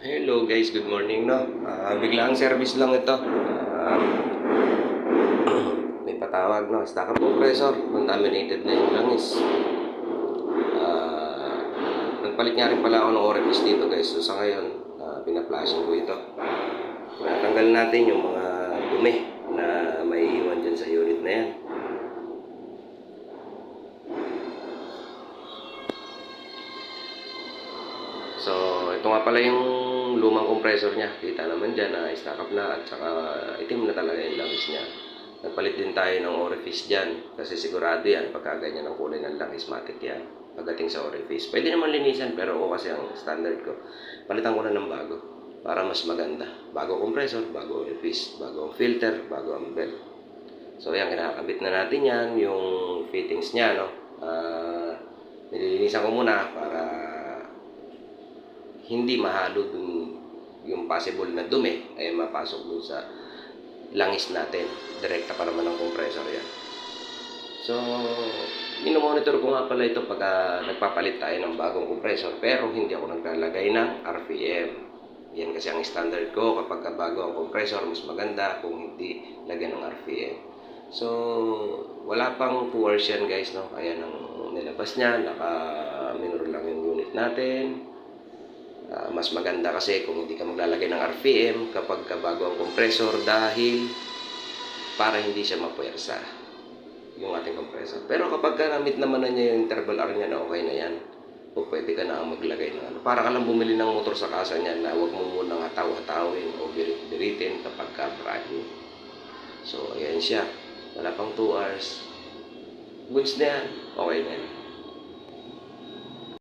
Hello guys, good morning no. Biglaang service lang ito. May patawag no, stock up compressor, contaminated na yung langis. Nagpalit nga rin pala ako ng orifice dito guys. So sa ngayon, pina-flashing ko ito. Natanggal natin yung mga dumi na may iwan dyan sa unit na yan. So ito nga pala yung lumang compressor niya. Kita naman dyan na stock up na at saka itim na talaga yung langis niya. Nagpalit din tayo ng orifice dyan kasi sigurado yan pagka ganyan ang kulay ng langis, matik yan pagdating sa orifice. Pwede naman linisan pero ako kasi ang standard ko, palitan ko na ng bago para mas maganda. Bago compressor, bago orifice, bago ang filter, bago ang belt. So yan, kinakabit na natin yan, yung fittings niya, no? Nililinisan ko muna para hindi mahalo dun yung possible na dumi ay mapasok dun sa langis natin. Direkta pa naman ng compressor yan. So, minomonitor ko nga pala ito pag nagpapalit tayo ng bagong compressor, pero hindi ako naglalagay ng RPM. Yan kasi ang standard ko kapag bago ang compressor, mas maganda kung hindi lagyan ng RPM. So, wala pang 2 hours yan guys, no? Kaya nang nilabas niya, naka-minor lang yung unit natin. Mas maganda kasi kung hindi ka maglalagay ng RPM kapag bago ang compressor dahil para hindi siya mapuwersa yung ating compressor. Pero kapag namit naman na niya yung interval R niya na okay na yan, o pwede ka na maglagay ng ano. Para ka lang bumili ng motor sa kasa niya na huwag mo munang hataw-hatawin o birit-biritin kapag brand new. So, ayan siya. Wala pang 2 hours. Goods na yan. Okay na yan.